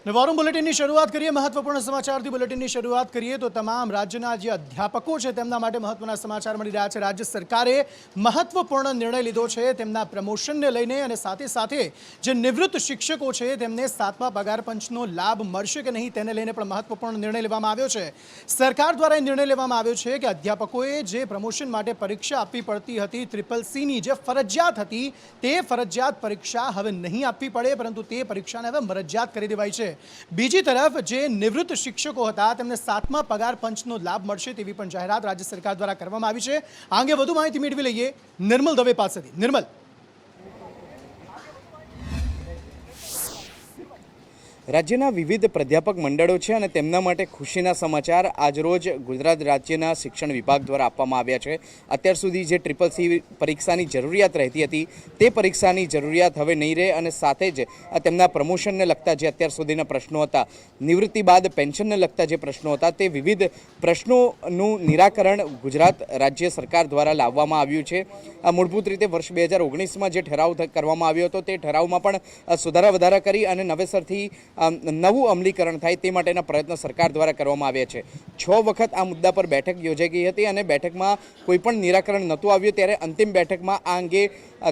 વોરમ બુલેટિનની શરૂઆત કરીએ મહત્વપૂર્ણ સમાચારથી બુલેટિનની શરૂઆત કરીએ તો તમામ રાજ્યના જે અધ્યાપકો છે તેમના માટે મહત્વના સમાચાર મળી રહ્યા છે। રાજ્ય સરકારે મહત્વપૂર્ણ નિર્ણય લીધો છે તેમના પ્રમોશનને લઈને અને સાથે સાથે જે નિવૃત્ત શિક્ષકો છે તેમને 7મા પગાર પંચનો લાભ મળશે કે નહીં તેને લઈને પણ મહત્વપૂર્ણ નિર્ણય લેવામાં આવ્યો છે। સરકાર દ્વારા નિર્ણય લેવામાં આવ્યો છે કે અધ્યાપકોએ જે પ્રમોશન માટે પરીક્ષા આપવી પડતી હતી CCCની જે ફરજિયાત હતી તે ફરજિયાત પરીક્ષા હવે નહીં આપવી પડે પરંતુ તે પરીક્ષાને હવે મરજિયાત કરી દેવાઈ છે। બીજી તરફ જે નિવૃત્ત શિક્ષકો હતા તેમને 7મા પગાર પંચનો લાભ મળશે તેવી પણ જાહેરાત રાજ્ય સરકાર દ્વારા કરવામાં આવી છે। આ અંગે વધુ માહિતી મેળવી લઈએ નિર્મલ દવે પાસેથી। નિર્મલ, રાજ્યના વિવિધ પ્રાધ્યાપક મંડળો છે અને તેમના માટે ખુશીના સમાચાર આજરોજ ગુજરાત રાજ્યના શિક્ષણ વિભાગ દ્વારા આપવામાં આવ્યા છે। અત્યાર સુધી જે CCC પરીક્ષાની જરૂરિયાત રહેતી હતી તે પરીક્ષાની જરૂરિયાત હવે નહીં રહે અને સાથે જ તેમના પ્રમોશનને લગતા જે અત્યાર સુધીના પ્રશ્નો હતા, નિવૃત્તિ બાદ પેન્શનને લગતા જે પ્રશ્નો હતા તે વિવિધ પ્રશ્નોનું નિરાકરણ ગુજરાત રાજ્ય સરકાર દ્વારા લાવવામાં આવ્યું છે। મૂળભૂત રીતે વર્ષ 2019માં જે ઠરાવ કરવામાં આવ્યો હતો તે ઠરાવમાં પણ સુધારા વધારા કરી અને નવેસરથી નવું અમલીકરણ થાય તે માટેના પ્રયત્નો સરકાર દ્વારા કરવામાં આવ્યા છે। 6 વખત આ મુદ્દા પર બેઠક યોજાઈ ગઈ હતી અને બેઠકમાં કોઈ પણ નિરાકરણ નહોતું આવ્યું ત્યારે અંતિમ બેઠકમાં આ અંગે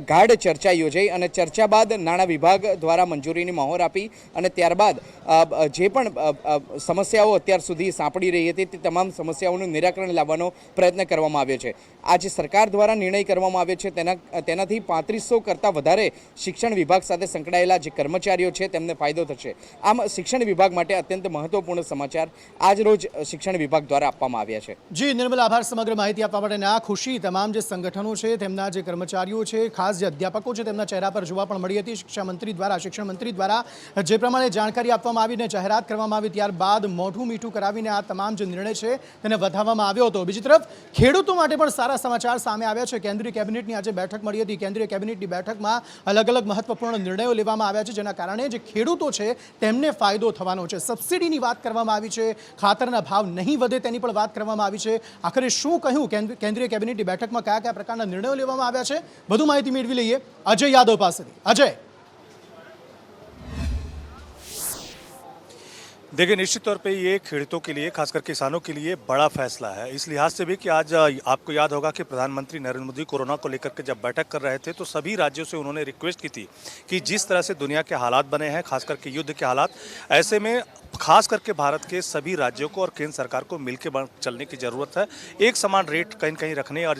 ગાઢ ચર્ચા યોજાઈ અને ચર્ચા બાદ નાણાં વિભાગ દ્વારા મંજૂરીની મહોર આપી અને ત્યારબાદ જે પણ સમસ્યાઓ અત્યાર સુધી સાંપડી રહી હતી તે તમામ સમસ્યાઓનું નિરાકરણ લાવવાનો પ્રયત્ન કરવામાં આવ્યો છે। આજે સરકાર દ્વારા નિર્ણય કરવામાં આવ્યો છે તેનાથી 3500 કરતાં વધારે શિક્ષણ વિભાગ સાથે સંકળાયેલા જે કર્મચારીઓ છે તેમને ફાયદો થશે। આમ શિક્ષણ વિભાગ માટે અત્યંત મહત્વપૂર્ણ સમાચાર આજરોજ શિક્ષણ વિભાગ દ્વારા આપવામાં આવ્યા છે। જી નિર્મલ, આભાર સમગ્ર માહિતી આપવા માટે। આ ખુશી તમામ જે સંગઠનો છે તેમના જે કર્મચારીઓ છે, ખાસ જે અધ્યાપકો છે તેમના ચહેરા પર જોવા પણ મળી હતી। શિક્ષણ મંત્રી દ્વારા જે પ્રમાણે જાણકારી આપવામાં આવીને જાહેરાત કરવામાં આવી ત્યારબાદ મોઢું મીઠું કરાવીને આ તમામ જે નિર્ણય છે તેને વધારવામાં આવ્યો હતો। બીજી તરફ ખેડૂતો માટે પણ સારા સમાચાર સામે આવ્યા છે। કેન્દ્રીય કેબિનેટની આજે બેઠક મળી હતી। કેન્દ્રીય કેબિનેટની બેઠકમાં અલગ અલગ મહત્વપૂર્ણ નિર્ણયો લેવામાં આવ્યા છે જેના કારણે જે ખેડૂતો છે તેમને ફાયદો થવાનો છે। સબસિડીની વાત કરવામાં આવી છે, ખાતરના ભાવ નહીં વધે તેની પણ વાત કરવામાં આવી છે। આખરે શું કહ્યું કેન્દ્રીય કેબિનેટની બેઠકમાં, કયા કયા પ્રકારના નિર્ણયો લેવામાં આવ્યા છે, વધુ માહિતી મેળવી લઈએ અજય યાદવ પાસેથી। અજય, देखिए, निश्चित तौर पे ये खेडूतों के लिए, खासकर किसानों के लिए बड़ा फैसला है। इस लिहाज से भी कि आज आपको याद होगा कि प्रधानमंत्री नरेंद्र मोदी कोरोना को लेकर के जब बैठक कर रहे थे तो सभी राज्यों से उन्होंने रिक्वेस्ट की थी कि जिस तरह से दुनिया के हालात बने हैं, खासकर के युद्ध के हालात, ऐसे में खास करके भारत के सभी राज्यों को और केंद्र सरकार को मिलकर चलने की ज़रूरत है। एक समान रेट कहीं कहीं रखने और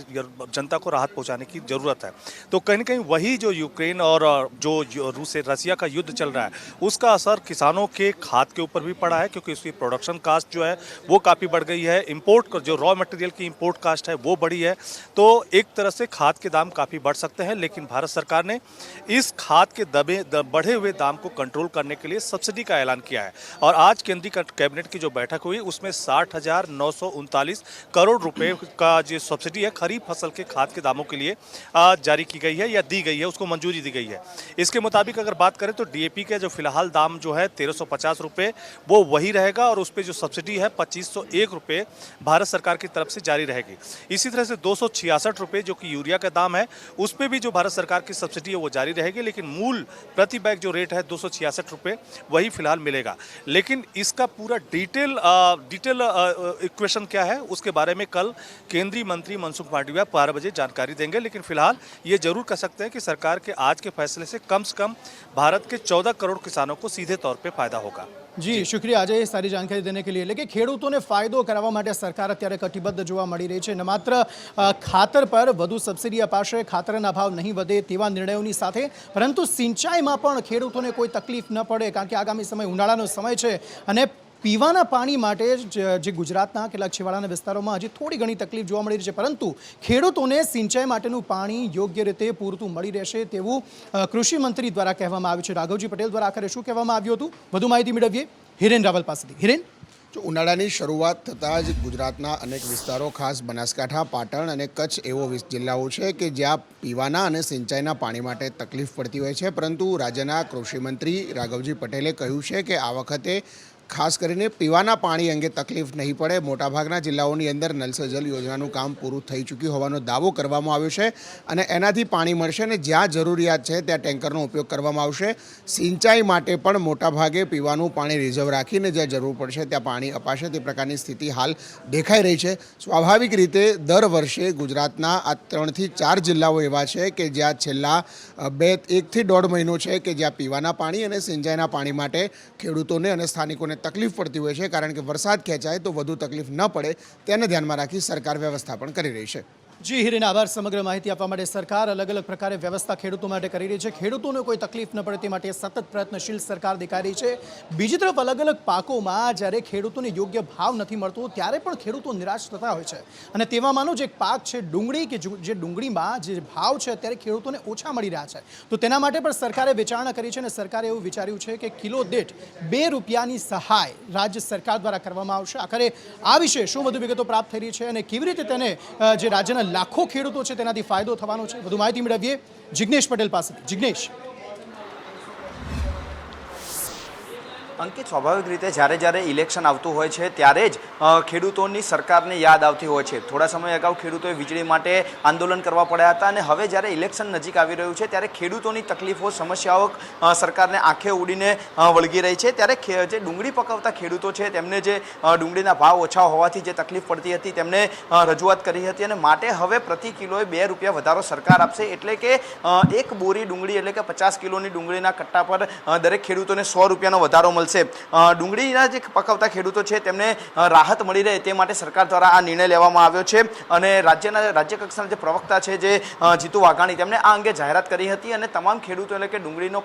जनता को राहत पहुंचाने की ज़रूरत है। तो कहीं कहीं वही जो यूक्रेन और जो रूस से रसिया का युद्ध चल रहा है उसका असर किसानों के खाद के ऊपर भी पड़ा है, क्योंकि उसकी प्रोडक्शन कास्ट जो है वो काफ़ी बढ़ गई है। इंपोर्ट जो रॉ मटेरियल की इंपोर्ट कास्ट है वो बढ़ी है। तो एक तरह से खाद के दाम काफ़ी बढ़ सकते हैं, लेकिन भारत सरकार ने इस खाद के बढ़े हुए दाम को कंट्रोल करने के लिए सब्सिडी का ऐलान किया है। और आज केंद्रीय कैबिनेट की जो बैठक हुई उसमें 60,939 करोड़ रुपए का जो सब्सिडी है खरीफ फसल के खाद के दामों के लिए जारी की गई है या दी गई है, उसको मंजूरी दी गई है। इसके मुताबिक अगर बात करें तो DAP के जो फिलहाल दाम जो है 1350 रुपये वो वही रहेगा और उस पर जो सब्सिडी है 2501 रुपये भारत सरकार की तरफ से जारी रहेगी। इसी तरह से 266 रुपये जो कि यूरिया का दाम है उस पर भी जो भारत सरकार की सब्सिडी है वो जारी रहेगी, लेकिन मूल प्रति बैग जो रेट है 266 रुपये वही फिलहाल मिलेगा। लेकिन इसका पूरा डिटेल इक्वेशन क्या है उसके बारे में कल केंद्रीय मंत्री मनसुख मांडविया 12 बजे जानकारी देंगे। लेकिन फिलहाल ये जरूर कह सकते हैं कि सरकार के आज के फैसले से कम भारत के 14 करोड़ किसानों को सीधे तौर पे फायदा होगा। जी शुक्रिया अजय सारी जानकारी देने के लिए। लेकिन ખેડૂતોને ફાયદો કરાવવા માટે સરકાર અત્યારે કટિબદ્ધ જોવા મળી રહી છે। ન માત્ર ખાતર પર વધુ સબસિડી અપાશે, ખાતરના ભાવ નહીં વધે તેવા નિર્ણયોની સાથે, પરંતુ સિંચાઈમાં પણ ખેડૂતોને કોઈ તકલીફ ન પડે, કારણ કે આગામી સમય ઉનાળાનો સમય છે અને પીવાના પાણી માટે જે ગુજરાતના કેટલાક છેવાડાના વિસ્તારોમાં હજી થોડી ઘણી તકલીફ જોવા મળી રહી છે, પરંતુ ખેડૂતોને સિંચાઈ માટેનું પાણી યોગ્ય રીતે પૂરતું મળી રહેશે તેવું કૃષિ મંત્રી દ્વારા કહેવામાં આવ્યું છે। રાઘવજી પટેલ દ્વારા આખરે શું કહેવામાં આવ્યું હતું, વધુ માહિતી મેળવીએ હિરેન રાવલ પાસેથી। હિરેન, જો ઉનાળાની શરૂઆત થતાં જ ગુજરાતના અનેક વિસ્તારો, ખાસ બનાસકાંઠા, પાટણ અને કચ્છ એવો જિલ્લાઓ છે કે જ્યાં પીવાના અને સિંચાઈના પાણી માટે તકલીફ પડતી હોય છે, પરંતુ રાજ્યના કૃષિમંત્રી રાઘવજી પટેલે કહ્યું છે કે આ વખતે ખાસ કરીને પીવાના પાણી અંગે તકલીફ નહીં પડે. મોટાભાગના જિલ્લાઓની અંદર નલ સે જલ યોજનાનું કામ પૂરું થઈ ચૂક્યું હોવાનો દાવો કરવામાં આવ્યો છે અને એનાથી પાણી મળશે અને જ્યાં જરૂરિયાત છે ત્યાં ટેન્કરનો ઉપયોગ કરવામાં આવશે. સિંચાઈ માટે પણ મોટાભાગે પીવાનું પાણી રિઝર્વ રાખીને જ્યાં જરૂર પડશે ત્યાં પાણી અપાશે તે પ્રકારની સ્થિતિ હાલ દેખાઈ રહી છે. સ્વાભાવિક રીતે દર વર્ષે ગુજરાતના આ 3 થી 4 જિલ્લાઓ એવા છે કે જ્યાં છેલ્લા 1 થી 1.5 મહિનો છે કે જ્યાં પીવાના પાણી અને સિંચાઈના પાણી માટે ખેડૂતોને અને સ્થાનિકોને તકલીફ પડતી હોય છે, કારણ કે વરસાદ ખેંચાય તો વધુ તકલીફ ન પડે તેને ધ્યાનમાં રાખી સરકાર વ્યવસ્થા પણ કરી રહી છે. જી હિરેન, આભાર. સમગ્ર માહિતી આપવા માટે સરકાર અલગ અલગ પ્રકારે વ્યવસ્થા ખેડૂતો માટે કરી રહી છે. ખેડૂતોને કોઈ તકલીફ ન પડે તે માટે સતત પ્રયત્નશીલ સરકાર દેખાઈ રહી છે. બીજી તરફ અલગ અલગ પાકોમાં જ્યારે ખેડૂતોને યોગ્ય ભાવ નથી મળતો ત્યારે પણ ખેડૂતો નિરાશ થતા હોય છે અને તેમાંનો જે એક પાક છે ડુંગળી, કે જે ડુંગળીમાં જે ભાવ છે અત્યારે ખેડૂતોને ઓછા મળી રહ્યા છે, તો તેના માટે પણ સરકારે વિચારણા કરી છે અને સરકારે એવું વિચાર્યું છે કે કિલો દીઠ 2 રૂપિયાની સહાય રાજ્ય સરકાર દ્વારા કરવામાં આવશે. આખરે આ વિશે શું વધુ વિગતો પ્રાપ્ત થઈ રહી છે અને કેવી રીતે તેને જે રાજ્યના લાખો ખેડૂતો છે તેનાથી ફાયદો થવાનો છે, વધુ માહિતી મેળવીએ જિગ્નેશ પટેલ પાસેથી. જિગ્નેશ. અંકિત, સ્વાભાવિક રીતે જ્યારે ઇલેક્શન આવતું હોય છે ત્યારે જ ખેડૂતોની સરકારને યાદ આવતી હોય છે. થોડા સમય અગાઉ ખેડૂતોએ વીજળી માટે આંદોલન કરવા પડ્યા હતા અને હવે જ્યારે ઇલેક્શન નજીક આવી રહ્યું છે ત્યારે ખેડૂતોની તકલીફો, સમસ્યાઓ સરકારને આંખે ઉડીને વળગી રહી છે. ત્યારે જે ડુંગળી પકવતા ખેડૂતો છે તેમને જે ડુંગળીના ભાવ ઓછા હોવાથી જે તકલીફ પડતી હતી તેમને રજૂઆત કરી હતી અને માટે હવે પ્રતિ કિલોએ 2 રૂપિયા વધારો સરકાર આપશે. એટલે કે એક બોરી ડુંગળી એટલે કે 50 કિલોની ડુંગળીના કટ્ટા પર દરેક ખેડૂતોને 100 રૂપિયાનો વધારો મળશે. ડુંગળીના જે પકવતા ખેડૂતો છે તેમને રાહત મળી રહે તે માટે સરકાર દ્વારા આ નિર્ણય લેવામાં આવ્યો છે અને રાજ્ય કક્ષાના જે પ્રવક્તા છે જે જીતુ વાઘાણી તેમણે આ અંગે જાહેરાત કરી હતી અને તમામ ખેડૂતો એટલે કે ડુંગળીનો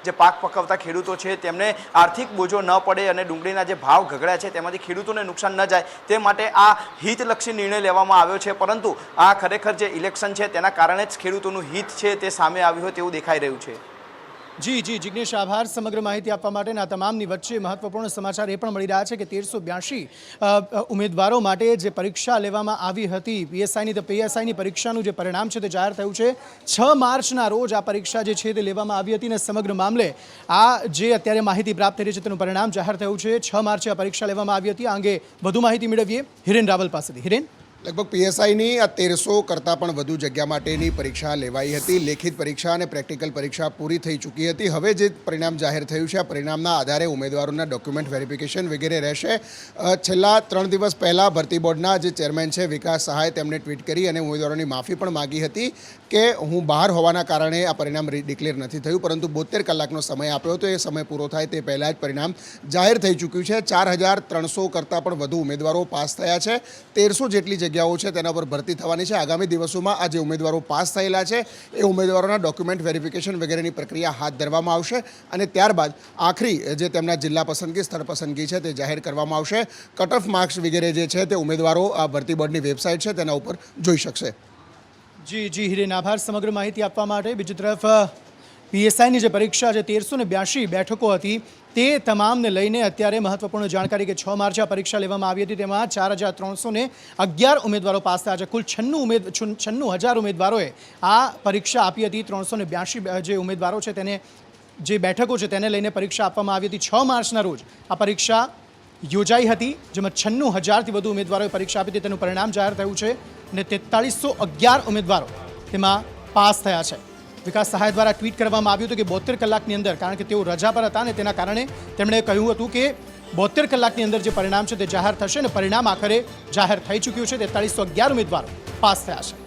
જે પાક પકવતા ખેડૂતો છે તેમને આર્થિક બોજો ન પડે અને ડુંગળીના જે ભાવ ગગડ્યા છે તેમાંથી ખેડૂતોને નુકસાન ન જાય તે માટે આ હિતલક્ષી નિર્ણય લેવામાં આવ્યો છે. પરંતુ આ ખરેખર જે ઇલેક્શન છે તેના કારણે જ ખેડૂતોનું હિત છે તે સામે આવ્યું હોય તેવું દેખાઈ રહ્યું છે. જી જિગ્નેશ, આભાર સમગ્ર માહિતી આપવા માટેના. તમામની વચ્ચે મહત્વપૂર્ણ સમાચાર એ પણ મળી રહ્યા છે કે 1382 ઉમેદવારો માટે જે પરીક્ષા લેવામાં આવી હતી પીએસઆઈની પરીક્ષાનું જે પરિણામ છે તે જાહેર થયું છે. 6 માર્ચના રોજ આ પરીક્ષા જે છે તે લેવામાં આવી હતી અને સમગ્ર મામલે આ જે અત્યારે માહિતી પ્રાપ્ત થઈ રહી છે તેનું પરિણામ જાહેર થયું છે. 6 માર્ચે આ પરીક્ષા લેવામાં આવી હતી. આ અંગે વધુ માહિતી મેળવીએ હિરેન રાવલ પાસેથી. હિરેન. લગભગ પીએસઆઈની આ 1300 કરતાં પણ વધુ જગ્યા માટેની પરીક્ષા લેવાઈ હતી. લેખિત પરીક્ષા અને પ્રેક્ટિકલ પરીક્ષા પૂરી થઈ ચૂકી હતી. હવે જે પરિણામ જાહેર થયું છે આ પરિણામના આધારે ઉમેદવારોના ડોક્યુમેન્ટ વેરિફિકેશન વગેરે રહેશે. છેલ્લા 3 દિવસ પહેલાં ભરતી બોર્ડના જે ચેરમેન છે વિકાસ સહાય તેમણે ટ્વીટ કરી અને ઉમેદવારોની માફી પણ માગી હતી કે હું બહાર હોવાના કારણે આ પરિણામ ડિક્લેર નથી થયું, પરંતુ 72 કલાકનો સમય આપ્યો હતો. એ સમય પૂરો થાય તે પહેલાં જ પરિણામ જાહેર થઈ ચૂક્યું છે. 4300 કરતાં પણ વધુ ઉમેદવારો પાસ થયા છે. 1300 જેટલી જગ્યાઓ છે તેના પર ભરતી થવાની છે. આગામી દિવસોમાં આ જે ઉમેદવારો પાસ થયેલા છે એ ઉમેદવારોના ડોક્યુમેન્ટ વેરિફિકેશન વગેરેની પ્રક્રિયા હાથ ધરવામાં આવશે અને ત્યારબાદ આખરી જે તેમના જિલ્લા પસંદગી, સ્થળ પસંદગી છે તે જાહેર કરવામાં આવશે. કટ ઓફ માર્ક્સ વગેરે જે છે તે ઉમેદવારો આ ભરતી બોર્ડની વેબસાઇટ છે તેના ઉપર જોઈ શકશે. જી હિરેન, આભાર સમગ્ર માહિતી આપવા માટે. બીજી તરફ પીએસઆઈની જે પરીક્ષા જે 1382 બેઠકો હતી તે તમામને લઈને અત્યારે મહત્વપૂર્ણ જાણકારી કે 6 માર્ચે આ પરીક્ષા લેવામાં આવી હતી. તેમાં 4311 ઉમેદવારો પાસ થયા છે. કુલ 96,000 ઉમેદવારોએ આ પરીક્ષા આપી હતી. 382 જે ઉમેદવારો છે તેને જે બેઠકો છે તેને લઈને પરીક્ષા આપવામાં આવી હતી. 6 માર્ચના રોજ આ પરીક્ષા યોજાઈ હતી જેમાં 96,000થી વધુ ઉમેદવારોએ પરીક્ષા આપી હતી. તેનું પરિણામ જાહેર થયું છે અને 4311 ઉમેદવારો તેમાં પાસ થયા છે. વિકાસ સહાય દ્વારા ટ્વીટ કરવામાં આવ્યું હતું કે 72 કલાકની અંદર, કારણ કે તેઓ રજા પર હતા અને તેના કારણે તેમણે કહ્યું હતું કે 72 કલાકની અંદર જે પરિણામ છે તે જાહેર થશે અને પરિણામ આખરે જાહેર થઈ ચૂક્યું છે. 4311 ઉમેદવારો પાસ થયા છે.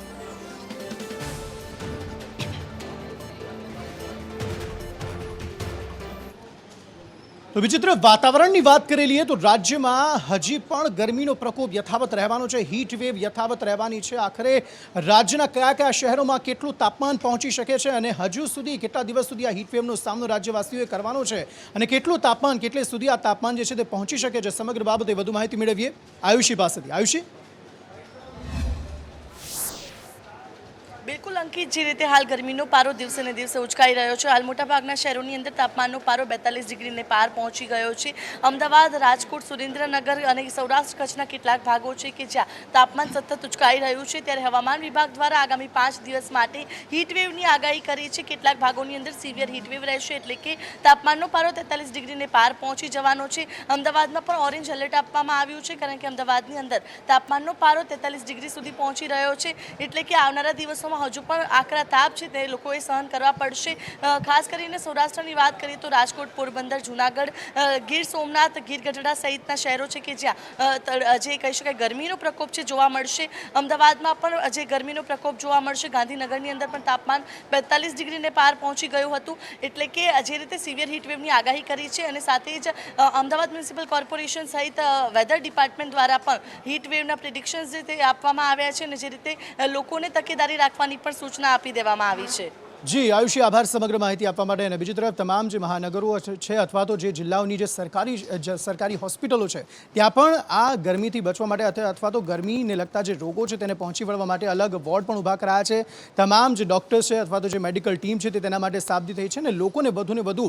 તો બીજી તરફ વાતાવરણની વાત કરી લઈએ તો રાજ્યમાં હજી પણ ગરમીનો પ્રકોપ યથાવત રહેવાનો છે. હીટ વેવ યથાવત રહેવાની છે. આખરે રાજ્યના કયા કયા શહેરોમાં કેટલું તાપમાન પહોંચી શકે છે અને હજુ સુધી કેટલા દિવસ સુધી આ હીટ વેવનો સામનો રાજ્યવાસીઓએ કરવાનો છે અને કેટલું તાપમાન, કેટલે સુધી આ તાપમાન જે છે તે પહોંચી શકે છે, સમગ્ર બાબતે વધુ માહિતી મેળવીએ આયુષી પાસેથી. આયુષી. બિલકુલ અંકિત, જે રીતે હાલ ગરમીનો પારો દિવસે ને દિવસે ઉચકાઈ રહ્યો છે, હાલ મોટાભાગના શહેરોની અંદર તાપમાનનો પારો 42 ડિગ્રીને પાર પહોંચી ગયો છે. અમદાવાદ, રાજકોટ, સુરેન્દ્રનગર અને સૌરાષ્ટ્ર કચ્છના કેટલાક ભાગો છે કે જ્યાં તાપમાન સતત ઉચકાઈ રહ્યું છે. ત્યારે હવામાન વિભાગ દ્વારા આગામી 5 દિવસ માટે હીટવેવની આગાહી કરી છે. કેટલાક ભાગોની અંદર સિવિયર હીટવેવ રહેશે, એટલે કે તાપમાનનો પારો 43 ડિગ્રીને પાર પહોંચી જવાનો છે. અમદાવાદમાં પણ ઓરેન્જ એલર્ટ આપવામાં આવ્યું છે, કારણ કે અમદાવાદની અંદર તાપમાનનો પારો 43 ડિગ્રી સુધી પહોંચી રહ્યો છે. એટલે કે આવનારા દિવસોમાં હજુ પણ આકરા તાપ છે તે લોકોએ સહન કરવા પડશે. ખાસ કરીને સૌરાષ્ટ્રની વાત કરીએ તો રાજકોટ, પોરબંદર, જૂનાગઢ, ગીર સોમનાથ, ગીર ગઢડા સહિતના શહેરો છે કે જ્યાં જે કહી શકાય ગરમીનો પ્રકોપ છે જોવા મળશે. અમદાવાદમાં પણ જે ગરમીનો પ્રકોપ જોવા મળશે. ગાંધીનગરની અંદર પણ તાપમાન 42 ડિગ્રીને પાર પહોંચી ગયું હતું. એટલે કે જે રીતે સિવિયર હીટવેવની આગાહી કરી છે અને સાથે જ અમદાવાદ મ્યુનિસિપલ કોર્પોરેશન સહિત વેધર ડિપાર્ટમેન્ટ દ્વારા પણ હીટવેવના પ્રિડિક્શન્સ જે તે આપવામાં આવ્યા છે અને જે રીતે લોકોને તકેદારી રાખવાની પણ સૂચના આપી દેવામાં આવી છે. જી આયુષી, આભાર સમગ્ર માહિતી આપવા માટે. અને બીજી તરફ તમામ જે મહાનગરો છે અથવા તો જે જિલ્લાઓની જે સરકારી હોસ્પિટલો છે ત્યાં પણ આ ગરમીથી બચવા માટે અથવા તો ગરમીને લગતા જે રોગો છે તેને પહોંચી વળવા માટે અલગ વોર્ડ પણ ઊભા કરાયા છે. તમામ જે ડૉક્ટર્સ છે અથવા તો જે મેડિકલ ટીમ છે તે તેના માટે સાબદિત થઈ છે અને લોકોને વધુને વધુ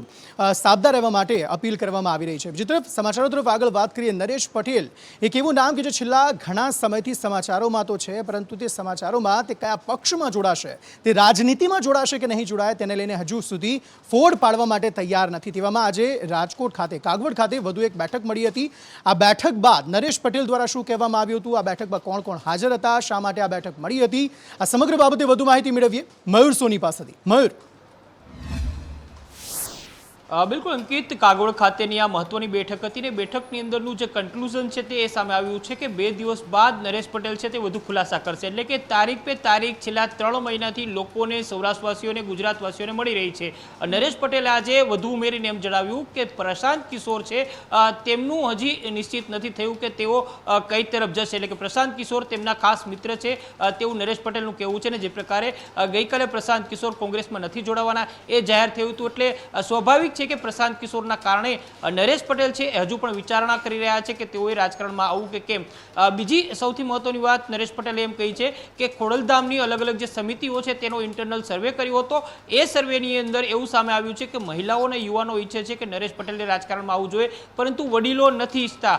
સાવધાન રહેવા માટે અપીલ કરવામાં આવી રહી છે. બીજી તરફ સમાચારો તરફ આગળ વાત કરીએ. નરેશ પટેલ એક એવું નામ કે જે છેલ્લા ઘણા સમયથી સમાચારોમાં તો છે, પરંતુ તે સમાચારોમાં તે કયા પક્ષમાં જોડાશે, તે રાજનીતિમાં જોડાશે કે નહીં જોડાય તેને લઈને હજુ સુધી ફોડ પાડવા માટે તૈયાર નથી. તેવામાં આજે રાજકોટ ખાતે, કાગવડ ખાતે વધુ એક બેઠક મળી હતી. આ બેઠક બાદ નરેશ પટેલ દ્વારા શું કહેવામાં આવ્યું હતું, આ બેઠકમાં કોણ કોણ હાજર હતા, શા માટે આ બેઠક મળી હતી, આ સમગ્ર બાબતે વધુ માહિતી મેળવીએ મયુર સોની પાસેથી. મયુર. બિલકુલ અંકિત, કાગોળ ખાતેની આ મહત્વની બેઠક હતી ને બેઠકની અંદરનું જે કન્ક્લુઝન છે તે એ સામે આવ્યું છે કે 2 દિવસ બાદ નરેશ પટેલ છે તે વધુ ખુલાસા કરશે. એટલે કે તારીખ પે તારીખ છેલ્લા 3 મહિનાથી લોકોને, સૌરાષ્ટ્રવાસીઓને, ગુજરાતવાસીઓને મળી રહી છે. નરેશ પટેલે આજે વધુ ઉમેરીને એમ જણાવ્યું કે પ્રશાંત કિશોર છે તેમનું હજી નિશ્ચિત નથી થયું કે તેઓ કઈ તરફ જશે. એટલે કે પ્રશાંત કિશોર તેમના ખાસ મિત્ર છે તેવું નરેશ પટેલનું કહેવું છે. ને જે પ્રકારે ગઈકાલે પ્રશાંત કિશોર કોંગ્રેસમાં નથી જોડાવાના એ જાહેર થયું હતું, એટલે સ્વાભાવિક છે કે પ્રશાંત કિશોરના કારણે નરેશ પટેલ છે હજુ પણ વિચારણા કરી રહ્યા છે કે તેઓએ રાજકારણમાં આવવું કે કેમ. બીજી સૌથી મહત્વની વાત નરેશ પટેલે એમ કહી છે કે ખોડલધામની અલગ અલગ જે સમિતિઓ છે તેનો ઇન્ટરનલ સર્વે કર્યો હતો. એ સર્વેની અંદર એવું સામે આવ્યું છે કે મહિલાઓ અને યુવાનો ઈચ્છે છે કે નરેશ પટેલને રાજકારણમાં આવવું જોઈએ, પરંતુ વડીલો નથી ઈચ્છતા.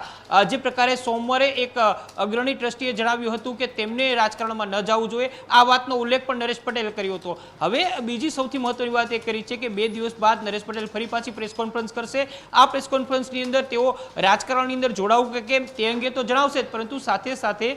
જે પ્રકારે સોમવારે એક અગ્રણી ટ્રસ્ટીએ જણાવ્યું હતું કે તેમને રાજકારણમાં ન જવું જોઈએ, આ વાતનો ઉલ્લેખ પણ નરેશ પટેલે કર્યો હતો. હવે બીજી સૌથી મહત્વની વાત એ કરી છે કે 2 દિવસ બાદ નરેશ પટેલ ફરી પાછી પ્રેસ કોન્ફરન્સ કરશે. આ પ્રેસ કોન્ફરન્સની અંદર તેઓ રાજકારણની અંદર જોડાવું કે કેમ તે અંગે તો જણાવશે જ, પરંતુ સાથે સાથે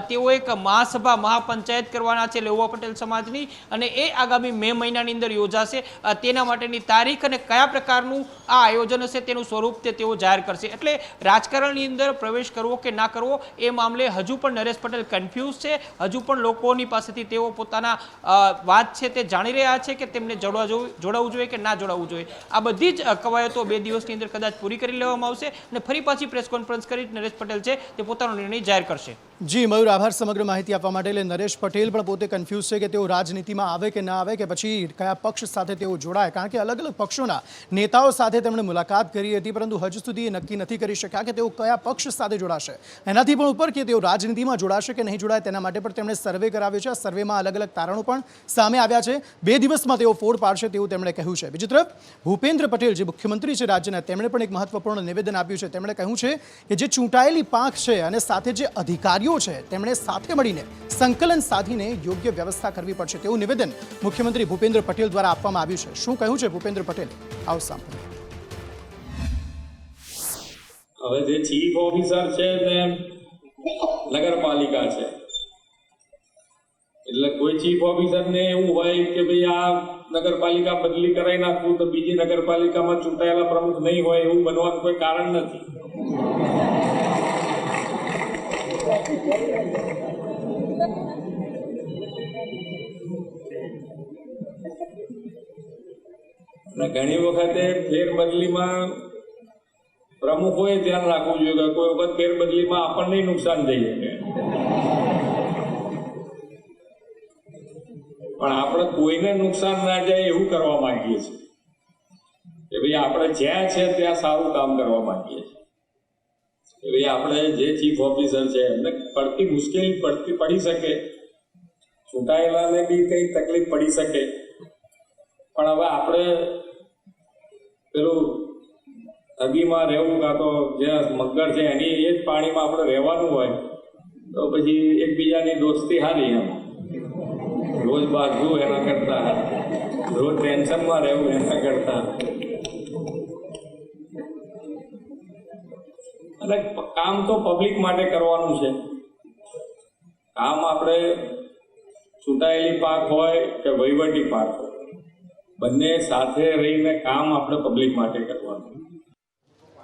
તેઓ એક મહાસભા, મહાપંચાયત કરવાના છે લેઉવા પટેલ સમાજની, અને એ આગામી મે મહિનાની અંદર યોજાશે. તેના માટેની તારીખ અને કયા પ્રકારનું આ આયોજન હશે તેનું સ્વરૂપ તેઓ જાહેર કરશે. એટલે રાજકારણની અંદર પ્રવેશ કરવો કે ના કરવો એ મામલે હજુ પણ નરેશ પટેલ કન્ફ્યુઝ છે. હજુ પણ લોકોની પાસેથી તેઓ પોતાના વાત છે તે જાણી રહ્યા છે કે તેમને જોડાવવું જોઈએ કે ના જોડાવવું જોઈએ. આ બધી જ કવાયતો 2 દિવસની અંદર કદાચ પૂરી કરી લેવામાં આવશે અને ફરી પાછી પ્રેસ કોન્ફરન્સ કરી નરેશ પટેલ છે તે પોતાનો નિર્ણય જાહેર કરશે. જી મયુર, આભાર સમગ્ર માહિતી આપવા માટે. એટલે નરેશ પટેલ પણ પોતે કન્ફ્યુઝ છે કે તેઓ રાજનીતિમાં આવે કે ના આવે, કે પછી કયા પક્ષ સાથે તેઓ જોડાય, કારણ કે અલગ અલગ પક્ષોના નેતાઓ સાથે તેમણે મુલાકાત કરી હતી, પરંતુ હજુ સુધી એ નક્કી નથી કરી શક્યા કે તેઓ કયા પક્ષ સાથે જોડાશે. એનાથી પણ ઉપર કે તેઓ રાજનીતિમાં જોડાશે કે નહીં જોડાય તેના માટે પણ તેમણે સર્વે કરાવ્યો છે. આ સર્વેમાં અલગ અલગ તારણો પણ સામે આવ્યા છે. 2 દિવસમાં તેઓ ફોડ પાડશે તેવું તેમણે કહ્યું છે. બીજી તરફ ભૂપેન્દ્ર પટેલ જે મુખ્યમંત્રી છે રાજ્યના, તેમણે પણ એક મહત્વપૂર્ણ નિવેદન આપ્યું છે. તેમણે કહ્યું છે કે જે ચૂંટાયેલી પાંખ છે અને સાથે જે અધિકારીઓ છે તેમણે સાથે મળીને સંકલન સાધીને યોગ્ય વ્યવસ્થા કરવી પડશે તેવું નિવેદન મુખ્યમંત્રી ભૂપેન્દ્ર પટેલ દ્વારા આપવામાં આવ્યું છે. શું કહ્યું છે ભૂપેન્દ્ર પટેલે, આવો સાંભળો. હવે જે ચીફ ઓફિસર છે તે નગરપાલિકા છે, એટલે કોઈ ચીફ ઓફિસરને એવું હોય કે ભાઈ આ નગરપાલિકા બદલી કરાવી નાખવું તો બીજી નગરપાલિકામાં ચૂંટાયેલા પ્રમુખ નહીં હોય એવું બનવાનું કોઈ કારણ નથી. અને ઘણી વખતે ફેરબદલીમાં પ્રમુખોએ ધ્યાન રાખવું જોઈએ કે કોઈ વખત ફેરબદલીમાં આપણને નુકસાન થઈ શકે, પણ આપણે કોઈને નુકસાન ના જાય એવું કરવા માંગીએ છીએ કે ભાઈ આપણે જ્યાં છે ત્યાં સારું કામ કરવા માંગીએ છીએ કે ભાઈ આપણે જે ચીફ ઓફિસર છે એમને પડતી મુશ્કેલી પડી શકે ચૂંટાયેલાને બી કંઈ તકલીફ પડી શકે, પણ હવે આપણે પેલું નદીમાં રહેવું કાં તો જે મગર છે એની એ જ પાણીમાં આપણે રહેવાનું હોય તો પછી એકબીજાની દોસ્તી હારી એમ, રોજ બાંધવું એના કરતા, રોજ ટેન્શનમાં રહેવું એના કરતા. અને કામ તો પબ્લિક માટે કરવાનું છે. કામ આપણે ચૂંટાયેલી પાક હોય કે વહીવટી પાક હોય, બંને સાથે રહીને કામ આપણે પબ્લિક માટે કરવાનું.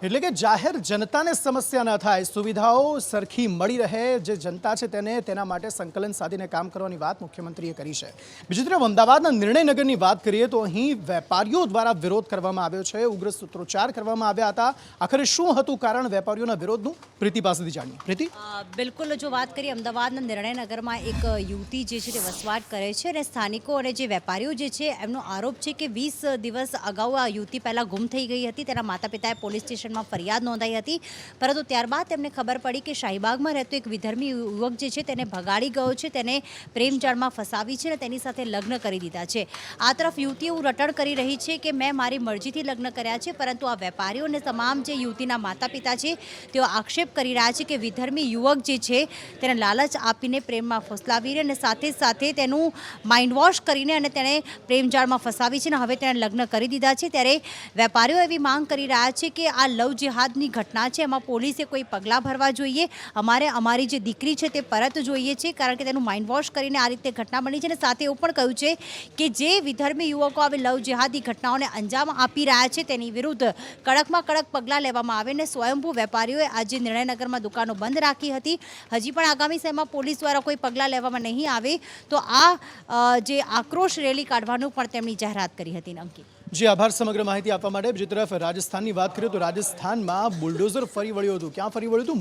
એટલે કે જાહેર જનતાને સમસ્યા ન થાય, સુવિધાઓ સરખી મળી રહે, જે જનતા છે તેને તેના માટે સંકલન સાધીને કામ કરવાની વાત મુખ્યમંત્રીએ કરી છે. બીજી તરફ અમદાવાદના નિર્ણયનગરની વાત કરીએ તો અહીં વેપારીઓ દ્વારા વિરોધ કરવામાં આવ્યો છે, ઉગ્ર સૂત્રોચ્ચાર કરવામાં આવ્યા હતા. આખરે શું હતું કારણ વેપારીઓના વિરોધનું? પ્રીતિ પાસેથી જાણીએ. પ્રીતિ, બિલકુલ, જો વાત કરીએ અમદાવાદના નિર્ણયનગરમાં એક યુવતી જે છે તે વસવાટ કરે છે અને સ્થાનિકો અને જે વેપારીઓ જે છે એમનો આરોપ છે કે 20 દિવસ અગાઉ આ યુવતી પહેલાં ગુમ થઈ ગઈ હતી. તેના માતા પિતાએ પોલીસ સ્ટેશનમાં ફરિયાદ નોંધાઈ હતી, પરંતુ ત્યારબાદ તેમને ખબર પડી કે શાહીબાગમાં રહેતો એક વિધર્મી યુવક જે છે તેને ભગાડી ગયો છે, તેને પ્રેમજાળમાં ફસાવી છે અને તેની સાથે લગ્ન કરી દીધા છે. આ તરફ યુવતી એવું રટણ કરી રહી છે કે મેં મારી મરજીથી લગ્ન કર્યા છે, પરંતુ આ વેપારીઓ અને તમામ જે યુવતીના માતા પિતા છે તેઓ આક્ષેપ કરી રહ્યા છે કે વિધર્મી યુવક જે છે તેને લાલચ આપીને પ્રેમમાં ફસલાવીને અને સાથે સાથે તેનું માઇન્ડ વોશ કરીને અને તેને પ્રેમજાળમાં ફસાવી છે અને હવે તેણે લગ્ન કરી દીધા છે. ત્યારે વેપારીઓ એવી માંગ કરી રહ્યા છે કે આ લવ જિહાદની ઘટના છે, એમાં પોલીસે કોઈ પગલાં ભરવા જોઈએ. અમારે અમારી જે દીકરી છે તે પરત જોઈએ છે, કારણ કે તેનું માઇન્ડ વોશ કરીને આ રીતે ઘટના બની છે. અને સાથે એવું પણ કહ્યું છે કે જે વિધર્મી યુવકો આવી લવ જિહાદી ઘટનાઓને અંજામ આપી રહ્યા છે તેની વિરુદ્ધ કડકમાં કડક પગલાં લેવામાં આવે. અને સ્વયંભૂ વેપારીઓએ આજે નિર્ણયનગરમાં દુકાનો બંધ રાખી હતી. હજી પણ આગામી સમયમાં પોલીસ દ્વારા કોઈ પગલાં લેવામાં નહીં આવે તો આ જે આક્રોશ રેલી કાઢવાનું પણ તેમની જાહેરાત કરી હતી. અંકિત, જી આભાર સમગ્ર માહિતી આપવા માટે. બીજી તરફ રાજસ્થાનની વાત કરીએ તો રાજસ્થાનમાં બુલડોઝર ફરી વળ્યું હતું. ક્યાં ફરી વળ્યું હતું?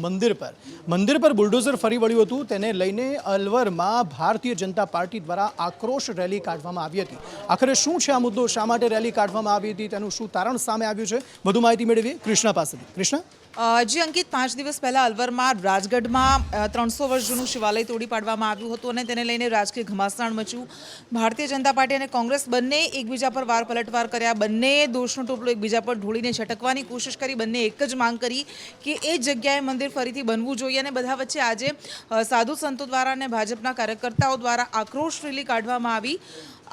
મંદિર પર બુલડોઝર ફરી વળ્યું હતું. તેને લઈને અલવરમાં ભારતીય જનતા પાર્ટી દ્વારા આક્રોશ રેલી કાઢવામાં આવી હતી. આખરે શું છે આ મુદ્દો? શા માટે રેલી કાઢવામાં આવી હતી? તેનું શું તારણ સામે આવ્યું છે? વધુ માહિતી મેળવીએ કૃષ્ણા પાસેથી. કૃષ્ણા, જી અંકિત, 5 દિવસ પહેલા અલવરમાં રાજગઢમાં 300 વર્ષ જૂનું શિવાલય તોડી પાડવામાં આવ્યું હતું અને તેને લઈને રાજકીય ઘમાસાણ મચ્યું. ભારતીય જનતા પાર્ટી અને કોંગ્રેસ બંને એકબીજા પર વાર પલટવાર કર્યા. બંને દોષનો ટોપલો એકબીજા પર ઢોળીને છટકવાની કોશિશ કરી. બંને એક જ માંગ કરી કે એ જગ્યાએ મંદિર ફરીથી બનવું જોઈએ. અને બધા વચ્ચે આજે સાધુ સંતો દ્વારા અને ભાજપના કાર્યકર્તાઓ દ્વારા આક્રોશ રેલી કાઢવામાં આવી.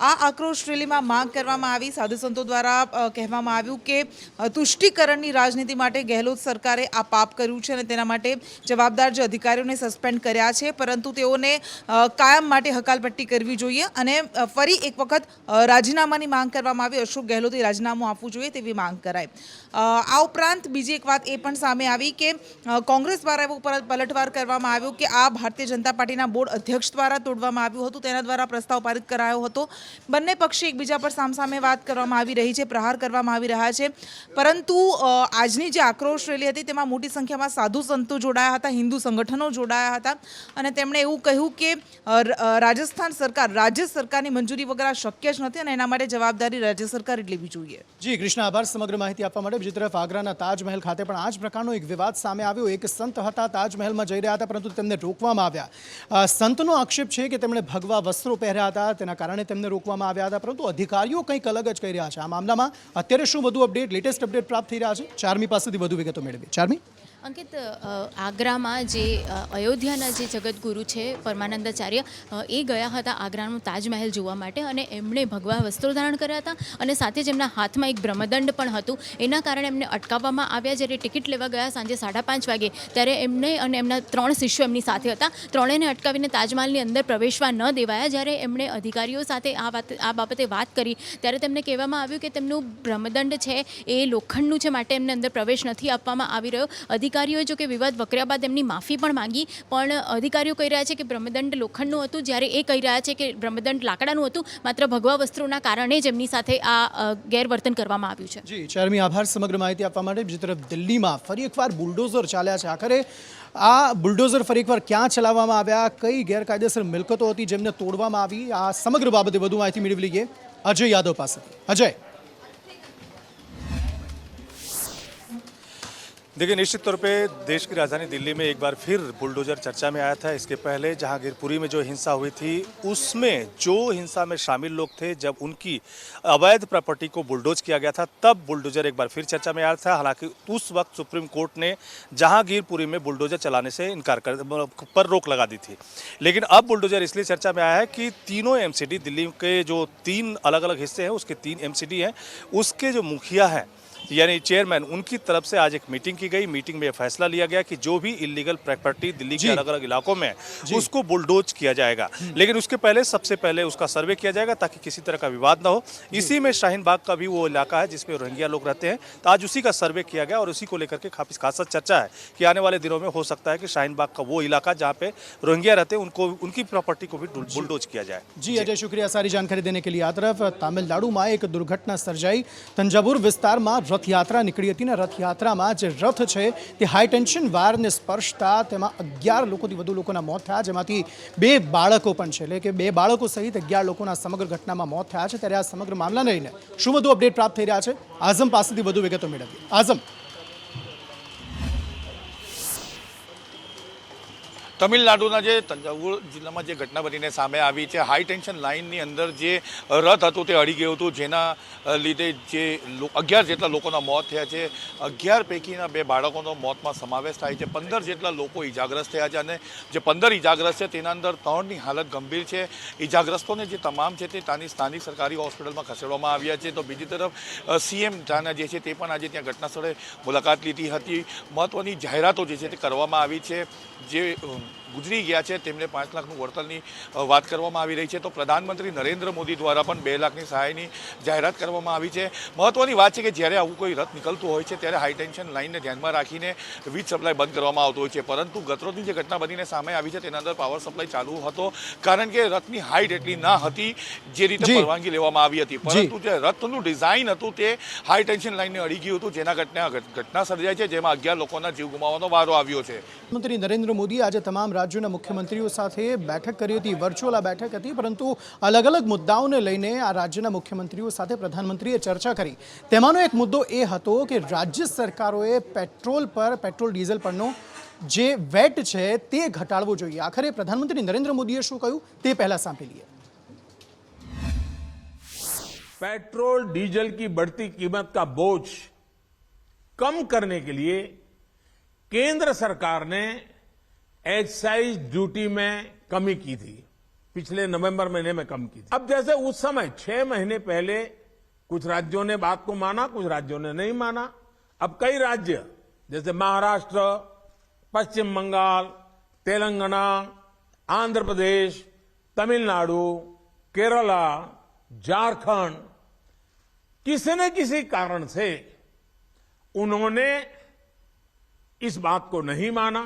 આ આક્રોશ રેલીમાં માંગ કરવામાં આવી. સાધુ સંતો દ્વારા કહેવામાં આવ્યું કે તુષ્ટિકરણની રાજનીતિ માટે ગેહલોત સરકારે આ પાપ કર્યું છે અને તેના માટે જવાબદાર જે અધિકારીઓને સસ્પેન્ડ કર્યા છે, પરંતુ તેઓને કાયમ માટે હકાલપટ્ટી કરવી જોઈએ અને ફરી એક વખત રાજીનામાની માંગ કરવામાં આવી. અશોક ગેહલોતે રાજીનામું આપવું જોઈએ તેવી માંગ કરાઈ. આ ઉપરાંત બીજી એક વાત એ પણ સામે આવી કે કોંગ્રેસ દ્વારા એવો પલટવાર કરવામાં આવ્યો કે આ ભારતીય જનતા પાર્ટીના બોર્ડ અધ્યક્ષ દ્વારા તોડવામાં આવ્યું હતું. તેના દ્વારા પ્રસ્તાવ પારિત કરાયો હતો. બંને પક્ષે એકબીજા પર સામસામે વાત કરવામાં આવી રહી છે, પ્રહાર કરવામાં આવી રહ્યા છે. પરંતુ આજની જે આક્રોશ રેલી હતી તેમાં મોટી સંખ્યામાં સાધુ સંતો જોડાયા હતા, હિન્દુ સંગઠનો જોડાયા હતા અને તેમણે એવું કહ્યું કે રાજસ્થાન સરકાર, રાજ્ય સરકારની મંજૂરી વગર આ શક્ય જ નથી અને એના માટે જવાબદારી રાજ્ય સરકારે લેવી જોઈએ. જી કૃષ્ણા, આભાર સમગ્ર માહિતી આપવા માટે. બીજી તરફ આગ્રાના તાજમહેલ ખાતે પણ આ જ પ્રકારનો એક વિવાદ સામે આવ્યો. એક સંત હતા, તાજમહેલમાં જઈ રહ્યા હતા, પરંતુ તેમને રોકવામાં આવ્યા. સંતનો આક્ષેપ છે કે તેમણે ભગવા વસ્ત્રો પહેર્યા હતા, તેના કારણે તેમને રોકવામાં આવ્યા હતા, પરંતુ અધિકારીઓ કંઈક અલગ જ કહી રહ્યા છે. આ મામલામાં અત્યારે શું વધુ અપડેટ, લેટેસ્ટ અપડેટ પ્રાપ્ત થઈ રહ્યા છે? ચાર્મી પાસેથી વધુ વિગતો મેળવીએ. ચાર્મી, અંકિત, આગ્રામાં જે અયોધ્યાના જે જગતગુરુ છે પરમાનંદાચાર્ય, એ ગયા હતા આગ્રાનું તાજમહેલ જોવા માટે અને એમણે ભગવા વસ્ત્રો ધારણ કર્યા હતા અને સાથે જ એમના હાથમાં એક બ્રહ્મદંડ પણ હતું. એના કારણે એમને અટકાવવામાં આવ્યા. જ્યારે ટિકિટ લેવા ગયા સાંજે 5:30 વાગે, ત્યારે એમને અને એમના 3 શિષ્યો એમની સાથે હતા. ત્રણેયને અટકાવીને તાજમહેલની અંદર પ્રવેશવા ન દેવાયા. જ્યારે એમણે અધિકારીઓ સાથે આ બાબતે વાત કરી ત્યારે તેમને કહેવામાં આવ્યું કે તેમનું બ્રહ્મદંડ છે એ લોખંડનું છે, માટે એમને અંદર પ્રવેશ નથી આપવામાં આવી રહ્યો. અધિકારીઓએ જો કે વિવાદ વકર્યા બાદ એમની માફી પણ માંગી, પણ અધિકારીઓ કહી રહ્યા છે કે બ્રહ્મદંડ લોખંડનું હતું, જ્યારે એ કહી રહ્યા છે કે બ્રહ્મદંડ લાકડાનું હતું, માત્ર ભગવા વસ્ત્રોના કારણે જ એમની સાથે આ ગેરવર્તન કરવામાં આવ્યું છે. જી ચાર્મી, આભાર સમગ્ર માહિતી આપવા માટે. બીજી તરફ દિલ્હીમાં ફરી એકવાર બુલડોઝર ચાલ્યા છે. આખરે આ બુલડોઝર ફરી એકવાર ક્યાં ચલાવવામાં આવ્યા, કઈ ગેરકાયદેસર મિલકતો હતી જેમને તોડવામાં આવી, આ સમગ્ર બાબતે વધુ માહિતી મેળવી લઈએ અજય યાદવ પાસેથી. અજય, देखिए, निश्चित तौर पे देश की राजधानी दिल्ली में एक बार फिर बुलडोजर चर्चा में आया था। इसके पहले जहांगीरपुरी में जो हिंसा हुई थी, उसमें जो हिंसा में शामिल लोग थे, जब उनकी अवैध प्रॉपर्टी को बुलडोज किया गया था, तब बुलडोजर एक बार फिर चर्चा में आया था। हालांकि उस वक्त सुप्रीम कोर्ट ने जहांगीरपुरी में बुलडोजर चलाने से इनकार पर रोक लगा दी थी। लेकिन अब बुलडोजर इसलिए चर्चा में आया है कि तीनों एमसीडी, दिल्ली के जो 3 अलग अलग हिस्से हैं उसके 3 एमसीडी हैं, उसके जो मुखिया हैं यानी चेयरमैन, उनकी तरफ से आज एक मीटिंग की गई। मीटिंग में फैसला लिया गया कि जो भी इलीगल प्रॉपर्टी दिल्ली के अलग अलग इलाकों में उसको बुलडोज किया जाएगा। लेकिन उसके पहले सबसे पहले उसका सर्वे किया जाएगा ताकि किसी तरह का विवाद ना हो। इसी में शाहीन बाग का भी वो इलाका है जिसमें रोहिंग्या लोग रहते हैं, तो आज उसी का सर्वे किया गया और उसी को लेकर के खासा चर्चा है कि आने वाले दिनों में हो सकता है कि शाहीन बाग का वो इलाका जहाँ पे रोहिंग्या रहते हैं उनको उनकी प्रॉपर्टी को भी बुलडोज किया जाए। जी अजय, शुक्रिया सारी जानकारी देने के लिए। आ तरफ તામિલનાડુમાં એક દુર્ઘટના સર્જાઈ। તંજાવુર વિસ્તારમાં રથયાત્રા નીકળી હતી ને રથયાત્રામાં જે રથ છે તે હાઈ ટેન્શન વાયરને સ્પર્શતા તેમાં 11 લોકોથી વધુ લોકોના મોત થયા, જેમાંથી 2 બાળકો પણ છે, એટલે કે 2 બાળકો સહિત 11 લોકોના સમગ્ર ઘટનામાં મોત થયા છે। ત્યારે આ સમગ્ર મામલાને લઈને શું વધુ અપડેટ પ્રાપ્ત થઈ રહ્યા છે, આઝમ પાસેથી વધુ વિગતો મેળવીએ। આઝમ, તમિલનાડુના જે તંજાવુર જિલ્લામાં જે ઘટના બનીને સામે આવી છે, હાઈ ટેન્શન લાઇનની અંદર જે રથ હતું તે અડી ગયું હતું, જેના લીધે જે 11 જેટલા લોકોના મોત થયા છે। 11 પૈકીના 2 બાળકોનો મોતમાં સમાવેશ થાય છે। 15 જેટલા લોકો ઇજાગ્રસ્ત થયા છે અને જે 15 ઇજાગ્રસ્ત છે તેના અંદર 3ની હાલત ગંભીર છે। ઇજાગ્રસ્તોને જે તમામ છે તે ત્યાંની સ્થાનિક સરકારી હોસ્પિટલમાં ખસેડવામાં આવ્યા છે। તો બીજી તરફ સીએમ ત્યાંના જે છે તે પણ આજે ત્યાં ઘટના સ્થળે મુલાકાત લીધી હતી। મહત્ત્વની જાહેરાતો જે છે તે કરવામાં આવી છે। જે ગુજરી ગયા છે તેમને 5 લાખનું વળતરની વાત કરવામાં આવી રહી છે। તો પ્રધાનમંત્રી નરેન્દ્ર મોદી દ્વારા પણ 2 લાખની સહાયની જાહેરાત કરવામાં આવી છે। મહત્વની વાત છે કે જ્યારે આવું કોઈ રથ નીકળતું હોય છે ત્યારે હાઈ ટેન્શન લાઇનને ધ્યાનમાં રાખીને વીજ સપ્લાય બંધ કરવામાં આવતો હોય છે, પરંતુ ગતરોજની જે ઘટના બનીને સામે આવી છે તેના અંદર પાવર સપ્લાય ચાલુ હતો, કારણ કે રથની હાઇટ એટલી ના હતી જે રીતે પરવાનગી લેવામાં આવી હતી, પરંતુ જે રથનું ડિઝાઇન હતું તે હાઈ ટેન્શન લાઇનને અડી ગયું હતું, જેના ઘટના સર્જાઈ છે, જેમાં 11 લોકોના જીવ ગુમાવવાનો વારો આવ્યો છે। પ્રધાનમંત્રી નરેન્દ્ર મોદી આજે તમામ રાજ્યોના મુખ્યમંત્રીઓ સાથે બેઠક કરી હતી। વર્ચ્યુઅલ આ બેઠક હતી, પરંતુ અલગ અલગ મુદ્દાઓને લઈને આ રાજ્યના મુખ્યમંત્રીઓ સાથે પ્રધાનમંત્રીએ ચર્ચા કરી। તેમાંનો એક મુદ્દો એ હતો કે રાજ્ય સરકારોએ પેટ્રોલ ડીઝલ પરનો જે વેટ છે તે ઘટાડવો જોઈએ। આખરે પ્રધાનમંત્રી નરેન્દ્ર મોદીએ શું કહ્યું તે પહેલા સાંભળી લઈએ। पेट्रोल डीजल की बढ़ती कीमत का बोझ कम करने के लिए केंद्र सरकार ने एक्साइज ड्यूटी में कमी की थी, पिछले नवंबर महीने में कम की थी। अब जैसे उस समय 6 महीने पहले कुछ राज्यों ने बात को माना, कुछ राज्यों ने नहीं माना। अब कई राज्य जैसे महाराष्ट्र, पश्चिम बंगाल, तेलंगाना, आंध्र प्रदेश, तमिलनाडु, केरला, झारखंड, किसी न किसी कारण से उन्होंने इस बात को नहीं माना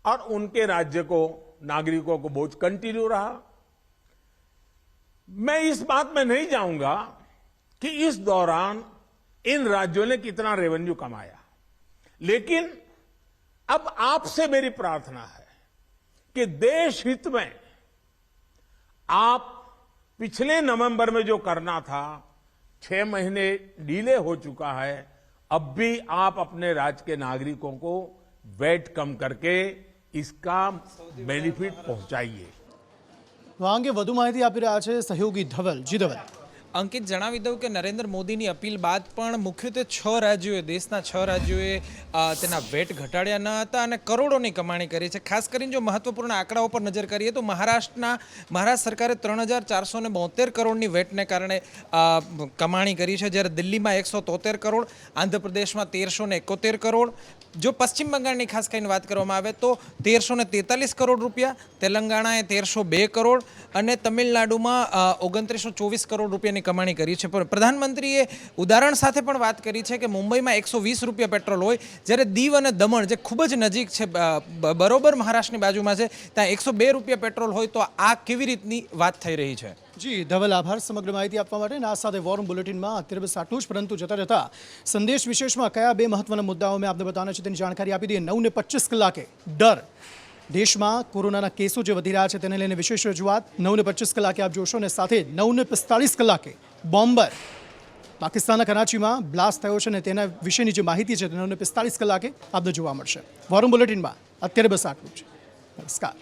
और उनके राज्य को, नागरिकों को बोझ कंटिन्यू रहा। मैं इस बात में नहीं जाऊंगा कि इस दौरान इन राज्यों ने कितना रेवेन्यू कमाया, लेकिन अब आपसे मेरी प्रार्थना है कि देश हित में आप पिछले नवंबर में जो करना था, 6 महीने डिले हो चुका है, अब भी आप अपने राज्य के नागरिकों को वेट कम करके इसका बेनिफिट पहुंचाइए। તો આ અંગે વધુ માહિતી આપી રહ્યા છે સહયોગી ધવલ। જી ધવલ। અંકિત, જણાવી દઉં કે નરેન્દ્ર મોદીની અપીલ બાદ પણ મુખ્યત્વે 6 રાજ્યોએ, દેશના 6 રાજ્યોએ તેના વેટ ઘટાડ્યા ન હતા અને કરોડોની કમાણી કરી છે। ખાસ કરીને જો મહત્વપૂર્ણ આંકડાઓ પર નજર કરીએ તો મહારાષ્ટ્ર સરકારે 3472 કરોડની વેટને કારણે કમાણી કરી છે, જ્યારે દિલ્હીમાં 173 કરોડ, આંધ્રપ્રદેશમાં 1371 કરોડ, જો પશ્ચિમ બંગાળની ખાસ કરીને વાત કરવામાં આવે તો 1343 કરોડ રૂપિયા, તેલંગાણાએ 1302 કરોડ અને તમિલનાડુમાં 2924 કરોડ રૂપિયાની કમાણી કરી છે। પણ પ્રધાનમંત્રીએ ઉદાહરણ સાથે પણ વાત કરી છે કે મુંબઈમાં 120 રૂપિયા પેટ્રોલ હોય, જ્યારે દીવ અને દમણ જે ખૂબ જ નજીક છે, બરોબર મહારાષ્ટ્રની બાજુમાં છે, ત્યાં 102 રૂપિયા પેટ્રોલ હોય, તો આ કેવી રીતની વાત થઈ રહી છે? જી ધવલ, આભાર સમગ્ર માહિતી આપવા માટે। આ સાથે વોરમ બુલેટિનમાં અત્યારે બસ આટલું જ, પરંતુ જતા જતા સંદેશ વિશેષમાં કયા 2 મહત્વના મુદ્દાઓ મેં આપને બતાવવાના છે તેની જાણકારી આપી દઈએ। 9:25 કલાકે ડર, દેશમાં કોરોનાના કેસો જે વધી રહ્યા છે તેને લઈને વિશેષ રજૂઆત 9:25 કલાકે આપ જોશો, અને સાથે 9:45 કલાકે બોમ્બર પાકિસ્તાનના કરાચીમાં બ્લાસ્ટ થયો છે અને તેના વિશેની જે માહિતી છે તેને 45 કલાકે આપને જોવા મળશે. વોરમ બુલેટિનમાં અત્યારે બસ આટલું જ. નમસ્કાર.